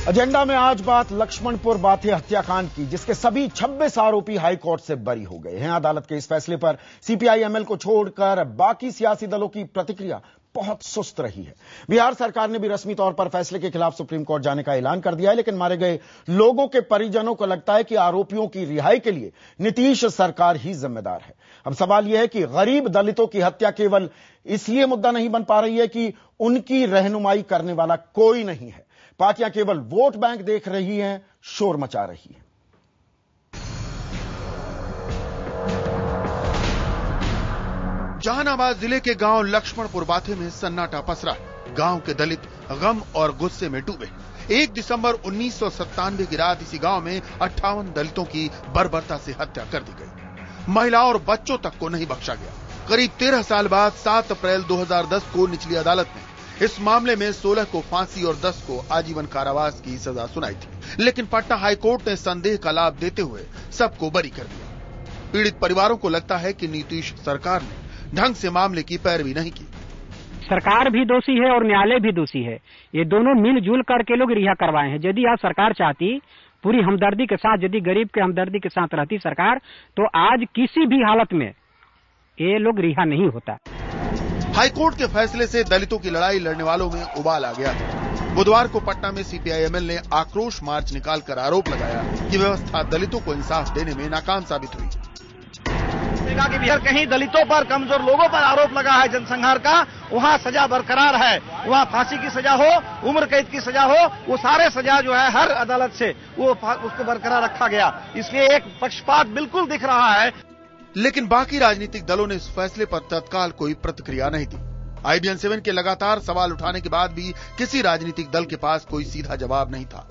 Agenda में आज बात लक्ष्मणपुर बाथे हत्याकांड की, जिसके सभी 26 आरोपी हाईकोर्ट से बरी हो गए हैं। अदालत के इस फैसले पर सीपीआई एमएल को छोड़कर बाकी सियासी दलों की प्रतिक्रिया बहुत सुस्त रही है। बिहार सरकार ने भी रस्मी तौर पर फैसले के खिलाफ सुप्रीम कोर्ट जाने का ऐलान कर दिया है, लेकिन मारे गए लोगों के परिजनों को लगता है कि आरोपियों की रिहाई के लिए नीतीश सरकार ही जिम्मेदार है। अब सवाल यह है कि गरीब दलितों की हत्या केवल इसलिए मुद्दा नहीं बन पा रही है कि उनकी रहनुमाई करने वाला कोई नहीं है। पार्टियां केवल वोट बैंक देख रही हैं, शोर मचा रही हैं। जहानाबाद जिले के गांव लक्ष्मणपुर बाथे में सन्नाटा पसरा। गांव के दलित गम और गुस्से में डूबे। 1 दिसंबर 1997 की रात इसी गांव में 58 दलितों की बर्बरता से हत्या कर दी गई। महिलाओं और बच्चों तक को नहीं बख्शा गया। करीब 13 साल बाद 7 अप्रैल 2010 को निचली अदालत ने इस मामले में 16 को फांसी और 10 को आजीवन कारावास की सजा सुनाई थी, लेकिन पटना हाईकोर्ट ने संदेह का लाभ देते हुए सबको बरी कर दिया। पीड़ित परिवारों को लगता है कि नीतीश सरकार ने ढंग से मामले की पैरवी नहीं की। सरकार भी दोषी है और न्यायालय भी दोषी है। ये दोनों मिलजुल करके लोग रिहा करवाए हैं। यदि आज सरकार चाहती पूरी हमदर्दी के साथ, यदि गरीब के हमदर्दी के साथ रहती सरकार, तो आज किसी भी हालत में ये लोग रिहा नहीं होता। हाईकोर्ट के फैसले से दलितों की लड़ाई लड़ने वालों में उबाल आ गया है। बुधवार को पटना में सीपीआई एमएल ने आक्रोश मार्च निकालकर आरोप लगाया कि व्यवस्था दलितों को इंसाफ देने में नाकाम साबित हुई। कि बिहार कहीं दलितों पर, कमजोर लोगों पर आरोप लगा है जनसंहार का, वहाँ सजा बरकरार है। वहाँ फांसी की सजा हो, उम्र कैद की सजा हो, वो सारे सजा जो है हर अदालत से वो उसको बरकरार रखा गया। इसलिए एक पक्षपात बिल्कुल दिख रहा है। लेकिन बाकी राजनीतिक दलों ने इस फैसले पर तत्काल कोई प्रतिक्रिया नहीं दी। IBN7 के लगातार सवाल उठाने के बाद भी किसी राजनीतिक दल के पास कोई सीधा जवाब नहीं था।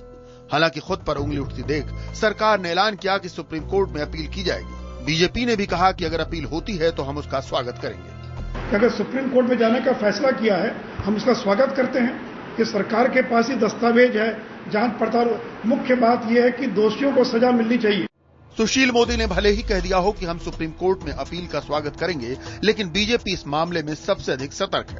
हालांकि खुद पर उंगली उठती देख सरकार ने ऐलान किया कि सुप्रीम कोर्ट में अपील की जाएगी। बीजेपी ने भी कहा कि अगर अपील होती है तो हम उसका स्वागत करेंगे। अगर सुप्रीम कोर्ट में जाने का फैसला किया है, हम उसका स्वागत करते हैं कि सरकार के पास ही दस्तावेज है, जांच पड़ताल। मुख्य बात यह है कि दोषियों को सजा मिलनी चाहिए। सुशील मोदी ने भले ही कह दिया हो कि हम सुप्रीम कोर्ट में अपील का स्वागत करेंगे, लेकिन बीजेपी इस मामले में सबसे अधिक सतर्क है।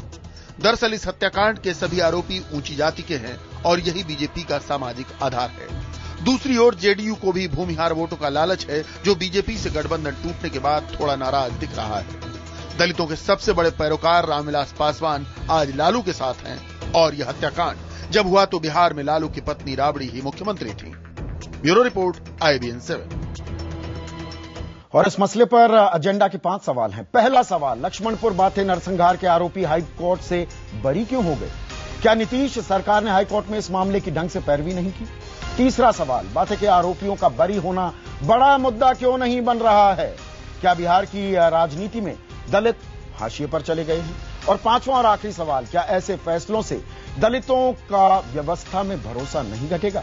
दरअसल इस हत्याकांड के सभी आरोपी ऊंची जाति के हैं और यही बीजेपी का सामाजिक आधार है। दूसरी ओर जेडीयू को भी भूमिहार वोटों का लालच है, जो बीजेपी से गठबंधन टूटने के बाद थोड़ा नाराज दिख रहा है। दलितों के सबसे बड़े पैरोकार रामविलास पासवान आज लालू के साथ हैं और यह हत्याकांड जब हुआ तो बिहार में लालू की पत्नी राबड़ी ही मुख्यमंत्री थी। Bureau report, IBN7। और इस मसले पर एजेंडा के 5 सवाल हैं। पहला सवाल, लक्ष्मणपुर बाथे नरसंहार के आरोपी हाईकोर्ट से बरी क्यों हो गए? क्या नीतीश सरकार ने हाईकोर्ट में इस मामले की ढंग से पैरवी नहीं की? तीसरा सवाल, बाथे के आरोपियों का बरी होना बड़ा मुद्दा क्यों नहीं बन रहा है? क्या बिहार की राजनीति में दलित हाशिए पर चले गए हैं? और पांचवां और आखिरी सवाल, क्या ऐसे फैसलों से दलितों का व्यवस्था में भरोसा नहीं घटेगा?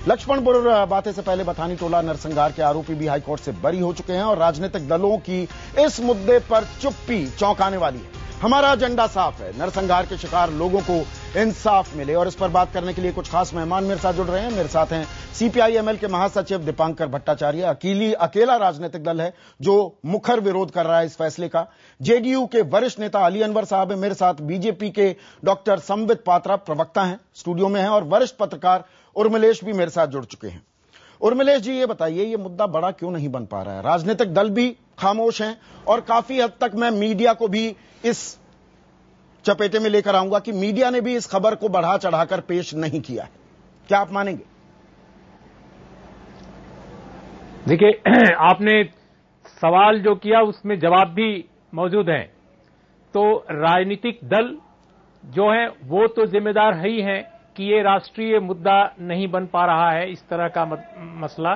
लक्ष्मणपुर बाते से पहले बथानी टोला नरसंहार के आरोपी भी हाईकोर्ट से बरी हो चुके हैं और राजनीतिक दलों की इस मुद्दे पर चुप्पी चौंकाने वाली है। हमारा एजेंडा साफ है, नरसंहार के शिकार लोगों को इंसाफ मिले। और इस पर बात करने के लिए कुछ खास मेहमान मेरे साथ जुड़ रहे हैं। मेरे साथ हैं सीपीआई एमएल के महासचिव दीपांकर भट्टाचार्य। अकेला राजनीतिक दल है जो मुखर विरोध कर रहा है इस फैसले का। जेडीयू के वरिष्ठ नेता अली अनवर साहब है मेरे साथ। बीजेपी के डॉक्टर संबित पात्रा प्रवक्ता हैं, स्टूडियो में हैं। और वरिष्ठ पत्रकार उर्मिलेश भी मेरे साथ जुड़ चुके हैं। उर्मिलेश जी, ये बताइए, ये मुद्दा बड़ा क्यों नहीं बन पा रहा है? राजनीतिक दल भी खामोश हैं और काफी हद तक मैं मीडिया को भी इस चपेटे में लेकर आऊंगा कि मीडिया ने भी इस खबर को बढ़ा चढ़ाकर पेश नहीं किया है। क्या आप मानेंगे? देखिए, आपने सवाल जो किया उसमें जवाब भी मौजूद है। तो राजनीतिक दल जो है वो तो जिम्मेदार ही हैं कि ये राष्ट्रीय मुद्दा नहीं बन पा रहा है इस तरह का मसला।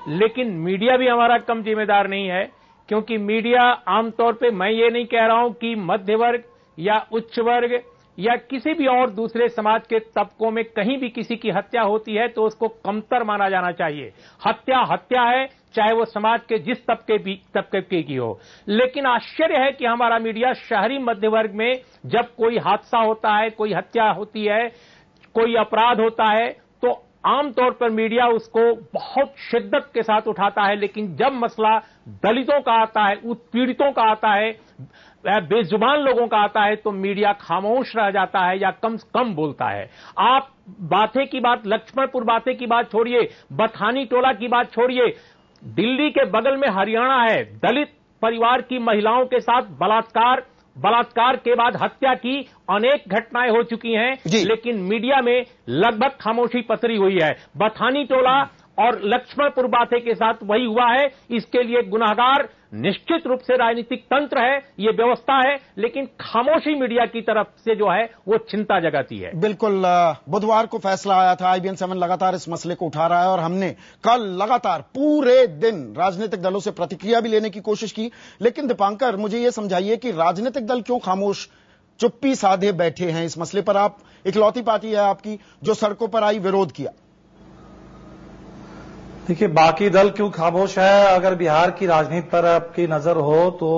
लेकिन मीडिया भी हमारा कम जिम्मेदार नहीं है, क्योंकि मीडिया आमतौर पे, मैं ये नहीं कह रहा हूं कि मध्य वर्ग या उच्च वर्ग या किसी भी और दूसरे समाज के तबकों में कहीं भी किसी की हत्या होती है तो उसको कमतर माना जाना चाहिए। हत्या हत्या है, चाहे वो समाज के जिस तबके की हो। लेकिन आश्चर्य है कि हमारा मीडिया शहरी मध्य वर्ग में जब कोई हादसा होता है, कोई हत्या होती है, कोई अपराध होता है, तो आमतौर पर मीडिया उसको बहुत शिद्दत के साथ उठाता है, लेकिन जब मसला दलितों का आता है, उत्पीड़ितों का आता है, बेजुबान लोगों का आता है, तो मीडिया खामोश रह जाता है या कम से कम बोलता है। आप बाथे की बात, लक्ष्मणपुर बाथे की बात छोड़िए, बथानी टोला की बात छोड़िए, दिल्ली के बगल में हरियाणा है, दलित परिवार की महिलाओं के साथ बलात्कार के बाद हत्या की अनेक घटनाएं हो चुकी हैं, लेकिन मीडिया में लगभग खामोशी पसरी हुई है। बथानी टोला और लक्ष्मणपुर बाथे के साथ वही हुआ है। इसके लिए गुनाहगार निश्चित रूप से राजनीतिक तंत्र है, ये व्यवस्था है, लेकिन खामोशी मीडिया की तरफ से जो है वो चिंता जगाती है। बिल्कुल, बुधवार को फैसला आया था, IBN 7 लगातार इस मसले को उठा रहा है और हमने कल लगातार पूरे दिन राजनीतिक दलों से प्रतिक्रिया भी लेने की कोशिश की। लेकिन दीपांकर, मुझे ये समझाइए कि राजनीतिक दल क्यों खामोश चुप्पी साधे बैठे हैं इस मसले पर? आप इकलौती पार्टी है आपकी जो सड़कों पर आई, विरोध किया। देखिए, बाकी दल क्यों खामोश है, अगर बिहार की राजनीति पर आपकी नजर हो तो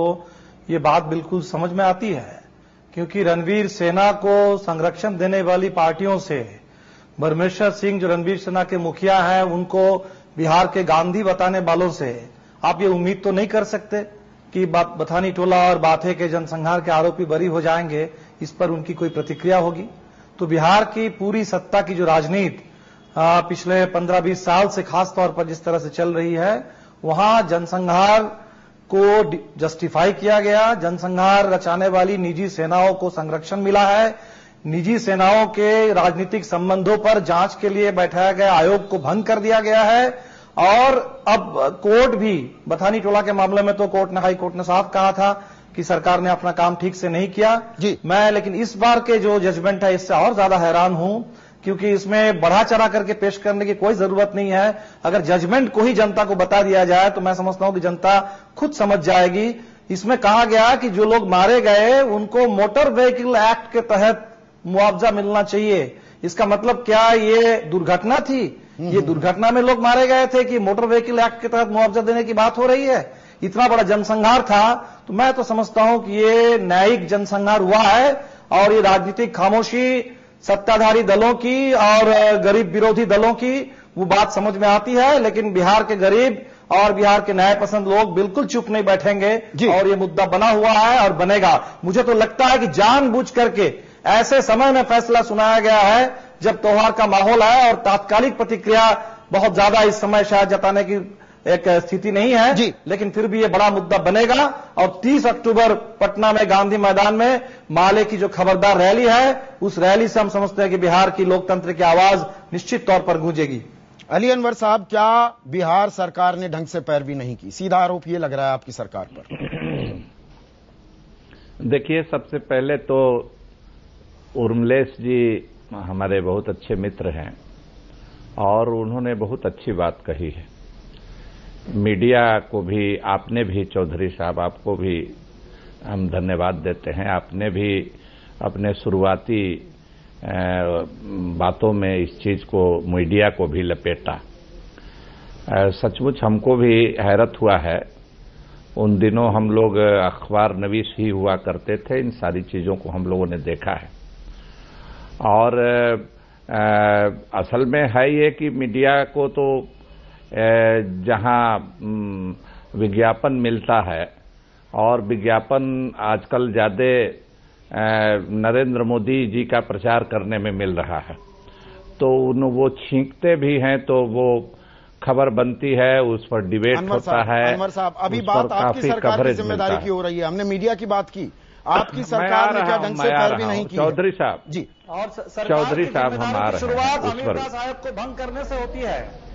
ये बात बिल्कुल समझ में आती है, क्योंकि रणवीर सेना को संरक्षण देने वाली पार्टियों से ब्रह्मेश्वर सिंह जो रणवीर सेना के मुखिया हैं, उनको बिहार के गांधी बताने वालों से आप ये उम्मीद तो नहीं कर सकते कि बथानी टोला और बाथे के जनसंहार के आरोपी बरी हो जाएंगे, इस पर उनकी कोई प्रतिक्रिया होगी। तो बिहार की पूरी सत्ता की जो राजनीति पिछले 15-20 साल से खास तौर पर जिस तरह से चल रही है, वहां जनसंहार को जस्टिफाई किया गया, जनसंहार रचाने वाली निजी सेनाओं को संरक्षण मिला है, निजी सेनाओं के राजनीतिक संबंधों पर जांच के लिए बैठाया गया आयोग को भंग कर दिया गया है। और अब कोर्ट भी, बथानी टोला के मामले में तो हाई कोर्ट ने साफ कहा था कि सरकार ने अपना काम ठीक से नहीं किया जी। मैं लेकिन इस बार के जो जजमेंट है इससे और ज्यादा हैरान हूं, क्योंकि इसमें बढ़ा चढ़ा करके पेश करने की कोई जरूरत नहीं है। अगर जजमेंट को ही जनता को बता दिया जाए तो मैं समझता हूं कि जनता खुद समझ जाएगी। इसमें कहा गया कि जो लोग मारे गए उनको मोटर व्हीकल एक्ट के तहत मुआवजा मिलना चाहिए। इसका मतलब क्या ये दुर्घटना थी? ये दुर्घटना में लोग मारे गए थे कि मोटर व्हीकल एक्ट के तहत मुआवजा देने की बात हो रही है? इतना बड़ा जनसंहार था, तो मैं तो समझता हूं कि ये न्यायिक जनसंहार हुआ है और ये राजनीतिक खामोशी सत्ताधारी दलों की और गरीब विरोधी दलों की वो बात समझ में आती है, लेकिन बिहार के गरीब और बिहार के न्याय पसंद लोग बिल्कुल चुप नहीं बैठेंगे और ये मुद्दा बना हुआ है और बनेगा। मुझे तो लगता है कि जानबूझ करके ऐसे समय में फैसला सुनाया गया है जब त्योहार का माहौल है और तात्कालिक प्रतिक्रिया बहुत ज्यादा इस समय शायद जताने की एक स्थिति नहीं है जी। लेकिन फिर भी ये बड़ा मुद्दा बनेगा और 30 अक्टूबर पटना में गांधी मैदान में माले की जो खबरदार रैली है, उस रैली से हम समझते हैं कि बिहार की लोकतंत्र की आवाज निश्चित तौर पर गूंजेगी। अली अनवर साहब, क्या बिहार सरकार ने ढंग से पैरवी नहीं की? सीधा आरोप ये लग रहा है आपकी सरकार पर। देखिए, सबसे पहले तो उर्मिलेश जी हमारे बहुत अच्छे मित्र हैं और उन्होंने बहुत अच्छी बात कही है। मीडिया को भी, आपने भी, चौधरी साहब, आपको भी हम धन्यवाद देते हैं। आपने भी अपने शुरुआती बातों में इस चीज को, मीडिया को भी लपेटा। सचमुच हमको भी हैरत हुआ है। उन दिनों हम लोग अखबार नवीस ही हुआ करते थे, इन सारी चीजों को हम लोगों ने देखा है। और असल में है ये कि मीडिया को तो जहां विज्ञापन मिलता है, और विज्ञापन आजकल ज्यादा नरेंद्र मोदी जी का प्रचार करने में मिल रहा है, तो वो छींकते भी हैं तो वो खबर बनती है, उस पर डिबेट होता है। अनवर साहब, अभी बात आपकी सरकार की जिम्मेदारी की हो रही है। हमने मीडिया की बात की, आपकी सरकार ने क्या ढंग से पैरवी नहीं की? चौधरी साहब जी, और चौधरी साहब, हम आ रहे हैं शुरुआत उस पर। साहब को भंग करने से होती है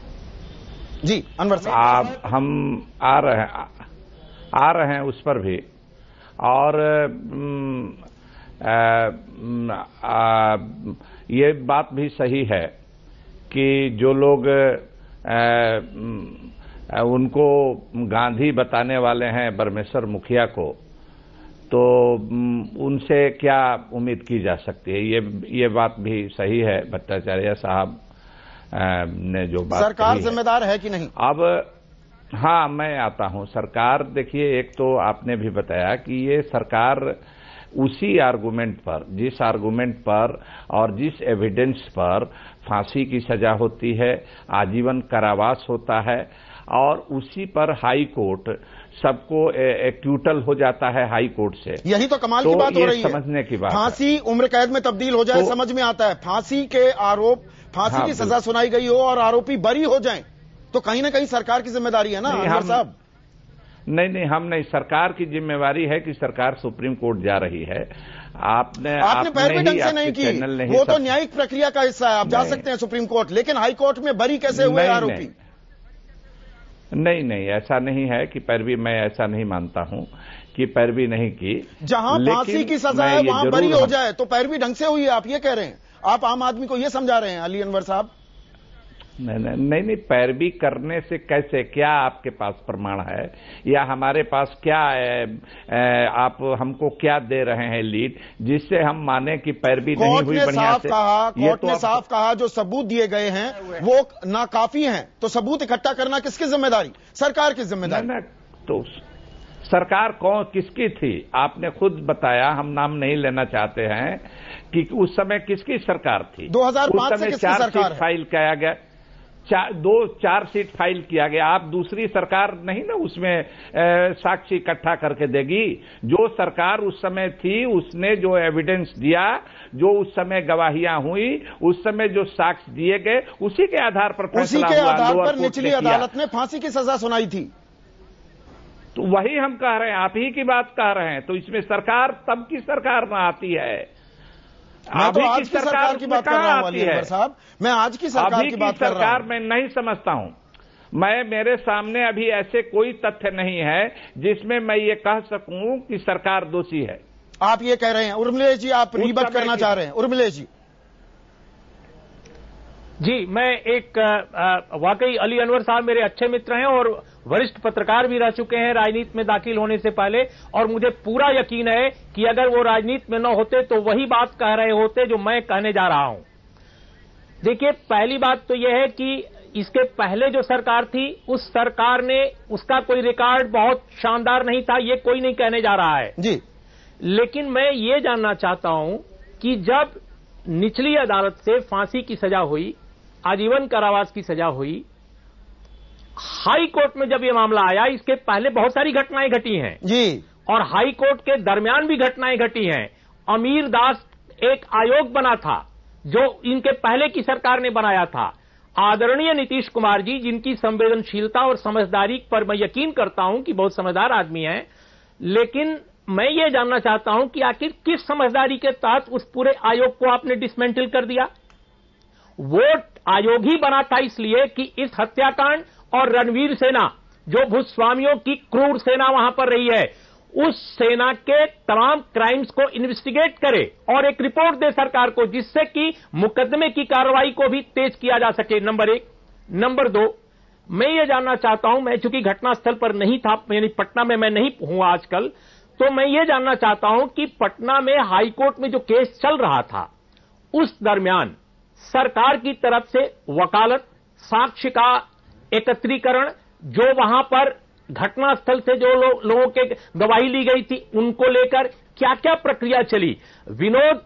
जी। अनवर साहब, हम आ रहे हैं उस पर भी। और ये बात भी सही है कि जो लोग उनको गांधी बताने वाले हैं, ब्रह्मेश्वर मुखिया को, तो उनसे क्या उम्मीद की जा सकती है? ये बात भी सही है भट्टाचार्य साहब ने जो बात, सरकार जिम्मेदार है कि नहीं? अब हाँ, मैं आता हूं। सरकार, देखिए, एक तो आपने भी बताया कि ये सरकार उसी आर्गुमेंट पर, जिस आर्गुमेंट पर और जिस एविडेंस पर फांसी की सजा होती है, आजीवन कारावास होता है, और उसी पर हाई कोर्ट सबको एक्यूटल हो जाता है हाई कोर्ट से। यही तो कमाल की बात हो रही है, समझने की बात। फांसी उम्र कैद में तब्दील हो जाए तो समझ में आता है, फांसी के आरोप, फांसी की सजा सुनाई गई हो और आरोपी बरी हो जाएं, तो कहीं ना कहीं सरकार की जिम्मेदारी है ना अनवर साहब? नहीं, हम नहीं, सरकार की जिम्मेवारी है कि सरकार सुप्रीम कोर्ट जा रही है। आपने पैरवी ढंग से नहीं की, वो तो न्यायिक प्रक्रिया का हिस्सा है, आप जा सकते हैं सुप्रीम कोर्ट, लेकिन हाई कोर्ट में बरी कैसे हुए आरोपी? नहीं, ऐसा नहीं है कि पैरवी, मैं ऐसा नहीं मानता हूं कि पैरवी नहीं की। जहां फांसी की सजा है वहां बरी हो जाए तो पैरवी ढंग से हुई है, आप ये कह रहे हैं? आप आम आदमी को ये समझा रहे हैं अली अनवर साहब? नहीं, पैरवी करने से कैसे, क्या आपके पास प्रमाण है या हमारे पास क्या है? आप हमको क्या दे रहे हैं लीड जिससे हम माने कि पैरवी नहीं हुई बढ़िया से? कोर्ट ने साफ कहा जो सबूत दिए गए हैं वो नाकाफी हैं, तो सबूत इकट्ठा करना किसकी जिम्मेदारी? सरकार की जिम्मेदारी। तो सरकार कौन, किसकी थी? आपने खुद बताया, हम नाम नहीं लेना चाहते हैं, कि उस समय किसकी सरकार थी? 2005 से किसकी सरकार है? फाइल किया गया, 4 सीट फाइल किया गया। आप दूसरी सरकार नहीं ना उसमें साक्षी इकट्ठा करके देगी। जो सरकार उस समय थी उसने जो एविडेंस दिया, जो उस समय गवाहियां हुई, उस समय जो साक्ष्य दिए गए, उसी के आधार पर फैसला हुआ। उसी के आधार पर निचली अदालत ने फांसी की सजा सुनाई थी। तो वही हम कह रहे हैं, आप ही की बात कह रहे हैं। तो इसमें सरकार तब की सरकार ना आती है, मैं तो आज की सरकार की बात कर रहा हूं अली अनवर साहब, मैं आज की सरकार की बात कर रहा हूं। मैं नहीं समझता हूं, मेरे सामने अभी ऐसे कोई तथ्य नहीं है जिसमें मैं ये कह सकूं कि सरकार दोषी है। आप ये कह रहे हैं उर्मिलेश जी, आप रीबत करना चाह रहे हैं? उर्मिलेश जी, मैं एक वाकई अली अनवर साहब मेरे अच्छे मित्र हैं और वरिष्ठ पत्रकार भी रह चुके हैं राजनीति में दाखिल होने से पहले, और मुझे पूरा यकीन है कि अगर वो राजनीति में न होते तो वही बात कह रहे होते जो मैं कहने जा रहा हूं। देखिए, पहली बात तो यह है कि इसके पहले जो सरकार थी उस सरकार ने, उसका कोई रिकॉर्ड बहुत शानदार नहीं था, ये कोई नहीं कहने जा रहा है जी। लेकिन मैं ये जानना चाहता हूं कि जब निचली अदालत से फांसी की सजा हुई, आजीवन कारावास की सजा हुई, हाई कोर्ट में जब ये मामला आया, इसके पहले बहुत सारी घटनाएं घटी हैं जी, और हाई कोर्ट के दरमियान भी घटनाएं घटी हैं। अमीर दास एक आयोग बना था जो इनके पहले की सरकार ने बनाया था। आदरणीय नीतीश कुमार जी, जिनकी संवेदनशीलता और समझदारी पर मैं यकीन करता हूं कि बहुत समझदार आदमी हैं, लेकिन मैं ये जानना चाहता हूं कि आखिर किस समझदारी के तहत उस पूरे आयोग को आपने डिसमेंटल कर दिया? वो आयोग ही बना था इसलिए कि इस हत्याकांड और रणवीर सेना, जो भूस्वामियों की क्रूर सेना वहां पर रही है, उस सेना के तमाम क्राइम्स को इन्वेस्टिगेट करे और एक रिपोर्ट दे सरकार को, जिससे कि मुकदमे की कार्रवाई को भी तेज किया जा सके। नंबर 1। नंबर 2, मैं ये जानना चाहता हूं, मैं चूंकि घटनास्थल पर नहीं था, यानी पटना में मैं नहीं हूं आजकल, तो मैं ये जानना चाहता हूं कि पटना में हाईकोर्ट में जो केस चल रहा था, उस दरमियान सरकार की तरफ से वकालत, साक्ष्य का एकत्रीकरण, जो वहां पर घटनास्थल से जो लोगों के गवाही ली गई थी, उनको लेकर क्या क्या प्रक्रिया चली? विनोद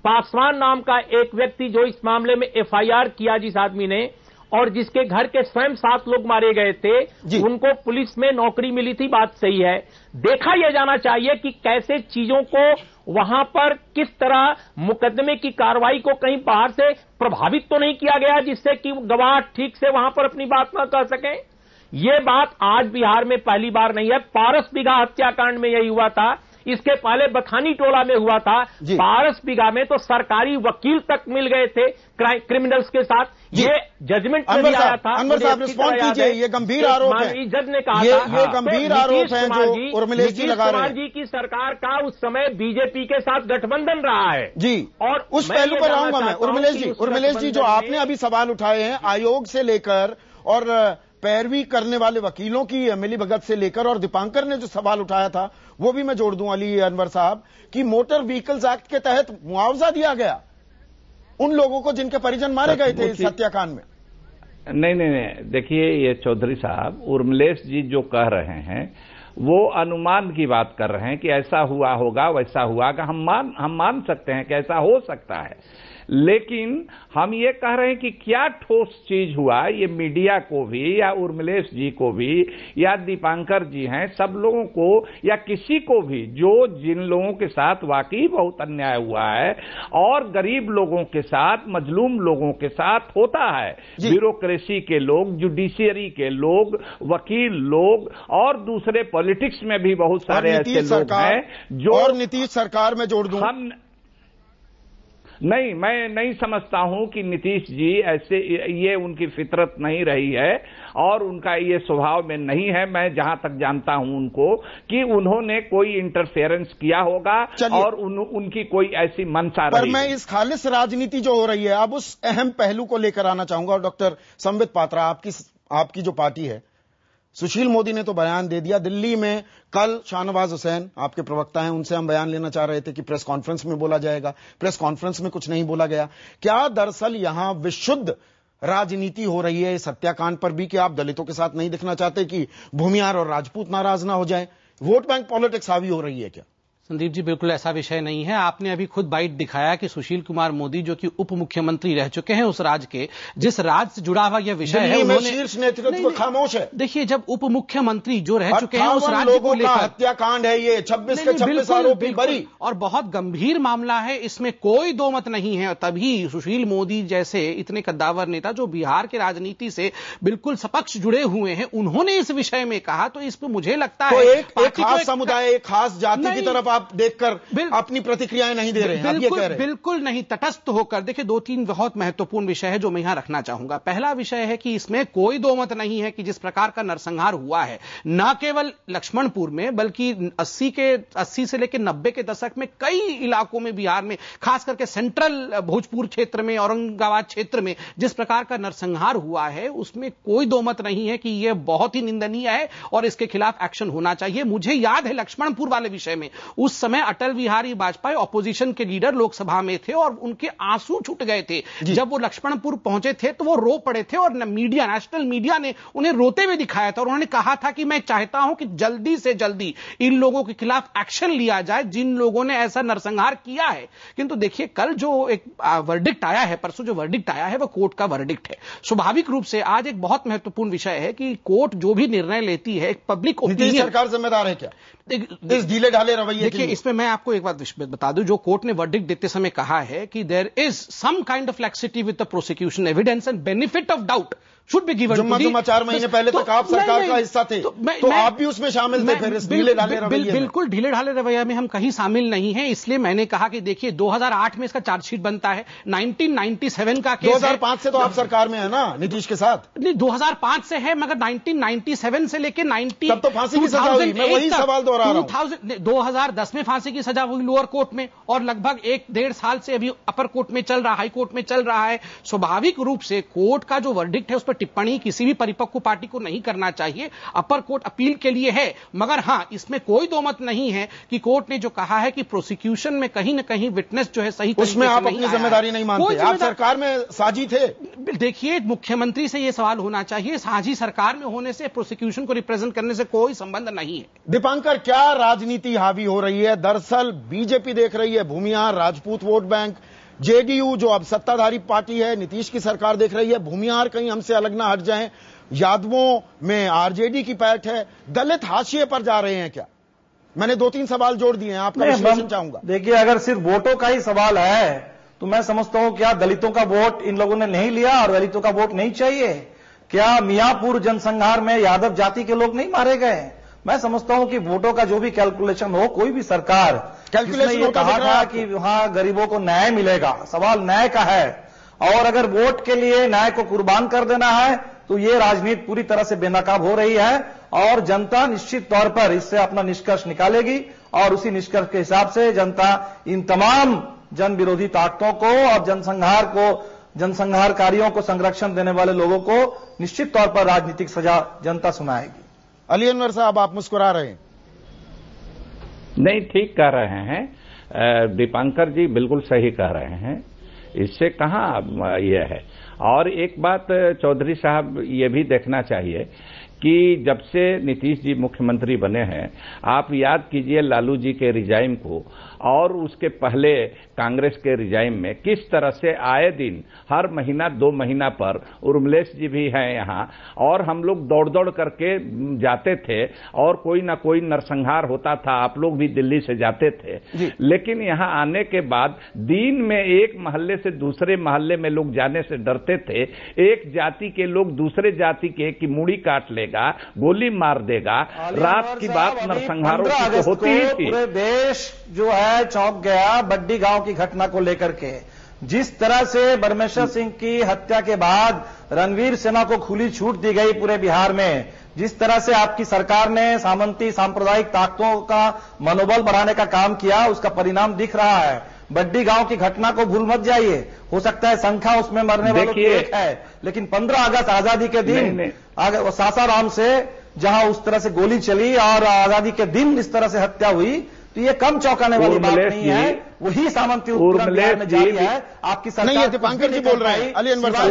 पासवान नाम का एक व्यक्ति जो इस मामले में एफआईआर किया जिस आदमी ने, और जिसके घर के स्वयं 7 लोग मारे गए थे, उनको पुलिस में नौकरी मिली थी, बात सही है। देखा यह जाना चाहिए कि कैसे चीजों को वहां पर किस तरह मुकदमे की कार्रवाई को कहीं बाहर से प्रभावित तो नहीं किया गया जिससे कि गवाह ठीक से वहां पर अपनी बात न कह सकें। ये बात आज बिहार में पहली बार नहीं है। पारस बिघा हत्याकांड में यही हुआ था, इसके पहले बथानी टोला में हुआ था। पारस बिघा में तो सरकारी वकील तक मिल गए थे क्रिमिनल्स के साथ, ये जजमेंट में भी आया था। अनवर साहब रिस्पॉन्ड कीजिए, ये गंभीर आरोप है। जज ने कहा ये गंभीर आरोप है जो उर्मिलेश जी लगा रहे हैं। जी की सरकार का उस समय बीजेपी के साथ गठबंधन रहा है जी, और उस पहलू पर आऊंगा मैं। उर्मिलेश जी, जो आपने अभी सवाल उठाए हैं आयोग से लेकर और पैरवी करने वाले वकीलों की मिलीभगत से लेकर, और दीपांकर ने जो सवाल उठाया था वो भी मैं जोड़ दूं अली अनवर साहब, कि मोटर व्हीकल्स एक्ट के तहत मुआवजा दिया गया उन लोगों को जिनके परिजन मारे गए थे इस हत्याकांड में। नहीं, देखिए ये चौधरी साहब, उर्मिलेश जी जो कह रहे हैं वो अनुमान की बात कर रहे हैं कि ऐसा हुआ होगा, वैसा हुआ कि हम मान सकते हैं कि ऐसा हो सकता है, लेकिन हम ये कह रहे हैं कि क्या ठोस चीज हुआ, ये मीडिया को भी या उर्मिलेश जी को भी या दीपांकर जी हैं, सब लोगों को या किसी को भी जो जिन लोगों के साथ वाकई बहुत अन्याय हुआ है और गरीब लोगों के साथ, मजलूम लोगों के साथ होता है, ब्यूरोक्रेसी के लोग, जुडिशियरी के लोग, वकील लोग और दूसरे पॉलिटिक्स में भी बहुत सारे ऐसे लोग हैं जो, और नीतीश सरकार में जोड़ दूं, हम नहीं, मैं नहीं समझता हूं कि नीतीश जी ऐसे, ये उनकी फितरत नहीं रही है और उनका ये स्वभाव में नहीं है। मैं जहां तक जानता हूं उनको कि उन्होंने कोई इंटरफेरेंस किया होगा और उनकी कोई ऐसी मंशा रही। पर मैं इस खालिस राजनीति जो हो रही है, अब उस अहम पहलू को लेकर आना चाहूंगा। डॉक्टर संबित पात्रा, आपकी जो पार्टी है, सुशील मोदी ने तो बयान दे दिया। दिल्ली में कल शाहनवाज हुसैन, आपके प्रवक्ता हैं, उनसे हम बयान लेना चाह रहे थे कि प्रेस कॉन्फ्रेंस में बोला जाएगा। प्रेस कॉन्फ्रेंस में कुछ नहीं बोला गया। क्या दरअसल यहां विशुद्ध राजनीति हो रही है इस हत्याकांड पर भी, कि आप दलितों के साथ नहीं दिखना चाहते कि भूमियार और राजपूत नाराज ना हो जाएं? वोट बैंक पॉलिटिक्स हावी हो रही है क्या? संदीप जी, बिल्कुल ऐसा विषय नहीं है। आपने अभी खुद बाइट दिखाया कि सुशील कुमार मोदी जो कि उप मुख्यमंत्री रह चुके हैं उस राज्य के, जिस राज्य से जुड़ा हुआ यह विषय है, उन्होंने शीर्ष नेतृत्व खामोश है। देखिए, जब उप मुख्यमंत्री जो रह चुके हैं उस राज्य को लेकर हत्याकांड है, ये 26 के 26 आरोपी बरी और बहुत गंभीर मामला है, इसमें कोई दो मत नहीं है। तभी सुशील मोदी जैसे इतने कद्दावर नेता जो बिहार के राजनीति से बिल्कुल सपक्ष जुड़े हुए हैं, उन्होंने इस विषय में कहा, तो इस पर मुझे लगता है एक खास समुदाय, एक खास जाति की तरफ आप देखकर अपनी प्रतिक्रियाएं नहीं दे रहे हैं। बिल्कुल नहीं, तटस्थ होकर देखिए। दो तीन बहुत महत्वपूर्ण विषय है जो मैं यहां रखना चाहूंगा। पहला विषय है कि इसमें कोई दो मत नहीं है कि जिस प्रकार का नरसंहार हुआ है, न केवल लक्ष्मणपुर में बल्कि 80 से लेकर 90 के दशक में कई इलाकों में बिहार में, खास करके सेंट्रल भोजपुर क्षेत्र में, औरंगाबाद क्षेत्र में जिस प्रकार का नरसंहार हुआ है, उसमें कोई दो मत नहीं है कि यह बहुत ही निंदनीय है और इसके खिलाफ एक्शन होना चाहिए। मुझे याद है लक्ष्मणपुर वाले विषय में उस समय अटल बिहारी वाजपेयी ऑपोजिशन के लीडर लोकसभा में थे और उनके आंसू छूट गए थे जब वो लक्ष्मणपुर पहुंचे थे, तो वो रो पड़े थे और मीडिया, नेशनल मीडिया ने उन्हें रोते हुए दिखाया था और उन्होंने कहा था कि मैं चाहता हूं कि जल्दी से जल्दी इन लोगों के खिलाफ एक्शन लिया जाए जिन लोगों ने ऐसा नरसंहार किया है। किंतु देखिए, कल जो एक वर्डिक्ट आया है, परसों जो वर्डिक्ट आया है, वह कोर्ट का वर्डिक्ट है। स्वाभाविक रूप से आज एक बहुत महत्वपूर्ण विषय है कि कोर्ट जो भी निर्णय लेती है, एक पब्लिक ओपिनियन, सरकार जिम्मेदार है क्या इस ढीले ढाले रवैये? देखिए, इसमें मैं आपको एक बात बता दूं, जो कोर्ट ने वर्डिक्ट देते समय कहा है कि there is some kind of flexity with the prosecution, evidence and benefit of doubt should be given. जुम्मा 4 महीने पहले तक आप सरकार का हिस्सा थे, तो आप भी उसमें शामिल थे फिर इस ढीले ढाले रवैये में? बिल्कुल ढीले ढाले रवैया में हम कहीं शामिल नहीं है। इसलिए मैंने कहा कि देखिए, 2008 में इसका चार्जशीट बनता है, 1997 का केस 2005 से तो आप सरकार में है ना नीतीश के साथ? नहीं, 2005 से है, मगर 1997 से लेकर 90 तब तो फांसी की सजा हुई। मैं वही सवाल दोहरा रहा हूं। 2010 में फांसी की सजा हुई लोअर कोर्ट में और लगभग 1-1.5 साल से अभी अपर कोर्ट में चल रहा, हाई कोर्ट में चल रहा है। स्वाभाविक रूप से कोर्ट का जो वर्डिक्ट है उस पर टिप्पणी किसी भी परिपक्व पार्टी को नहीं करना चाहिए। अपर कोर्ट अपील के लिए है, मगर हां, इसमें कोई दो मत नहीं है कि कोर्ट ने जो कहा है कि प्रोसिक्यूशन में कहीं न कहीं विटनेस जो है सही, उसमें आप अपनी जिम्मेदारी नहीं मानते? आप सरकार में साझी थे? देखिए, मुख्यमंत्री से यह सवाल होना चाहिए, साझी सरकार में होने से प्रोसिक्यूशन को रिप्रेजेंट करने से कोई संबंध नहीं है। दीपांकर, क्या राजनीति हावी हो रही है? दरअसल बीजेपी देख रही है Bhumihar Rajput vote bank, JDU जो अब सत्ताधारी पार्टी है, नीतीश की सरकार देख रही है भूमिहार कहीं हमसे अलग ना हट जाएं, यादवों में आरजेडी की पैठ है, दलित हाशिए पर जा रहे हैं क्या? मैंने 2-3 सवाल जोड़ दिए हैं, आपका विश्लेषण चाहूंगा। देखिए, अगर सिर्फ वोटों का ही सवाल है तो मैं समझता हूं क्या दलितों का वोट इन लोगों ने नहीं लिया और दलितों का वोट नहीं चाहिए? क्या मियापुर जनसंहार में यादव जाति के लोग नहीं मारे गए? मैं समझता हूं कि वोटों का जो भी कैलकुलेशन हो, कोई भी सरकार कैलकुलेशन ये कहा था कि वहां गरीबों को न्याय मिलेगा, सवाल न्याय का है। और अगर वोट के लिए न्याय को कुर्बान कर देना है तो ये राजनीति पूरी तरह से बेनकाब हो रही है और जनता निश्चित तौर पर इससे अपना निष्कर्ष निकालेगी और उसी निष्कर्ष के हिसाब से जनता इन तमाम जन विरोधी ताकतों को और जनसंहारकारियों को संरक्षण देने वाले लोगों को निश्चित तौर पर राजनीतिक सजा जनता सुनाएगी। अली अनवर साहब, आप मुस्कुरा रहे हैं? नहीं, ठीक कह रहे हैं दीपांकर जी, बिल्कुल सही कह रहे हैं, इससे कहां यह है। और एक बात चौधरी साहब ये भी देखना चाहिए कि जब से नीतीश जी मुख्यमंत्री बने हैं, आप याद कीजिए लालू जी के रिजाइम को और उसके पहले कांग्रेस के रिजाइम में किस तरह से आए दिन हर महीना 2 महीना पर उर्मिलेश जी भी हैं यहाँ, और हम लोग दौड़ दौड़ करके जाते थे और कोई ना कोई नरसंहार होता था। आप लोग भी दिल्ली से जाते थे, लेकिन यहाँ आने के बाद दिन में एक मोहल्ले से दूसरे मोहल्ले में लोग जाने से डरते थे। एक जाति के लोग दूसरे जाति के की मुड़ी काट लेगा, गोली मार देगा। रात की बात नरसंहारों की तो होती ही थी। पूरे देश जो है चौंक गया बड्डी गांव की घटना को लेकर के। जिस तरह से परमेश्वर सिंह की हत्या के बाद रणवीर सेना को खुली छूट दी गई पूरे बिहार में, जिस तरह से आपकी सरकार ने सामंती सांप्रदायिक ताकतों का मनोबल बढ़ाने का काम किया, उसका परिणाम दिख रहा है। बड्डी गांव की घटना को भूल मत जाइए, हो सकता है संख्या उसमें मरने वालों की एक है, लेकिन 15 अगस्त आजादी के दिन सासाराम से जहां उस तरह से गोली चली और आजादी के दिन इस तरह से हत्या हुई, तो ये कम चौंकाने वाली बात नहीं है। वही सामंती उत्पीड़न बिहार में जारी है। आपकी सरकार नहीं, दीपांकर जी बोल रहे हैं, अली अनवर साहब।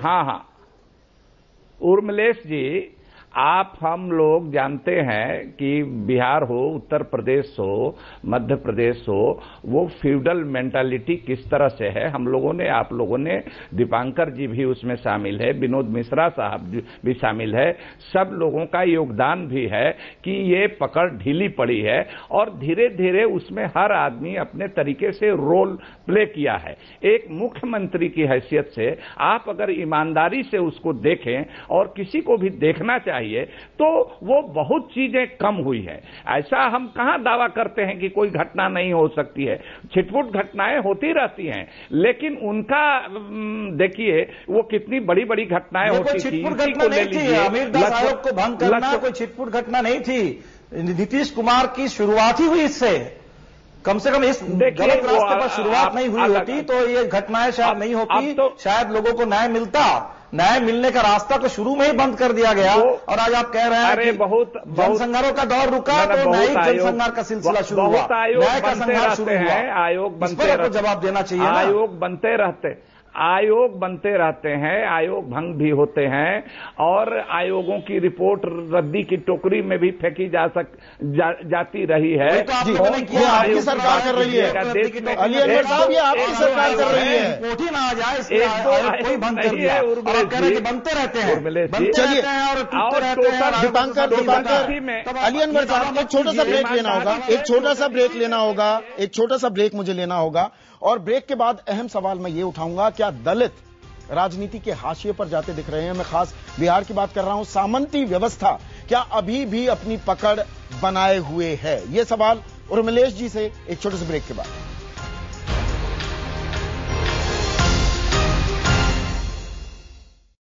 हाँ, उर्मिलेश जी, आप हम लोग जानते हैं कि बिहार हो, उत्तर प्रदेश हो, मध्य प्रदेश हो, वो फ्यूडल मेंटालिटी किस तरह से है। हम लोगों ने, आप लोगों ने, दीपांकर जी भी उसमें शामिल है, विनोद मिश्रा साहब भी शामिल है, सब लोगों का योगदान भी है कि ये पकड़ ढीली पड़ी है और धीरे धीरे उसमें हर आदमी अपने तरीके से रोल प्ले किया है। एक मुख्यमंत्री की हैसियत से आप अगर ईमानदारी से उसको देखें और किसी को भी देखना चाहिए तो वो बहुत चीजें कम हुई है। ऐसा हम कहां दावा करते हैं कि कोई घटना नहीं हो सकती है, छिटपुट घटनाएं होती रहती हैं, लेकिन उनका देखिए वो कितनी बड़ी बड़ी घटनाएं होती थी। छिटपुट घटना नहीं थी, अमीरदास आयोग को भंग करना कोई छिटपुट घटना नहीं थी। नीतीश कुमार की शुरुआत ही हुई इससे। कम से कम इस गलत रास्ते पर शुरुआत नहीं हुई होती तो ये घटनाएं शायद नहीं होती, शायद लोगों को न्याय मिलता। न्याय मिलने का रास्ता तो शुरू में ही बंद कर दिया गया, और आज आप कह रहे हैं कि जनसंहारों का दौर रुका तो न्यायिक जनसंहार का सिलसिला शुरू हुआ, न्याय का संहार शुरू हुआ। आयोग बनते रहते, जवाब देना चाहिए। आयोग बनते रहते हैं, आयोग भंग भी होते हैं, और आयोगों की रिपोर्ट रद्दी की टोकरी में भी फेंकी जाती रही है। तो आपकी सरकार कर रही है, अली अनवर साहब, ये आपकी सरकार कर रही है। रिपोर्ट ही ना आ जाए, कोई भंग कर दिया और आप कह रहे हैं कि बनते रहते हैं, चलिए दीपांकर, अली अनवर साहब, एक छोटा सा ब्रेक लेना होगा, एक छोटा सा ब्रेक मुझे लेना होगा, और ब्रेक के बाद अहम सवाल मैं ये उठाऊंगा, क्या दलित राजनीति के हाशिए पर जाते दिख रहे हैं? मैं खास बिहार की बात कर रहा हूं। सामंती व्यवस्था क्या अभी भी अपनी पकड़ बनाए हुए है? ये सवाल उर्मिलेश जी से एक छोटे से ब्रेक के बाद।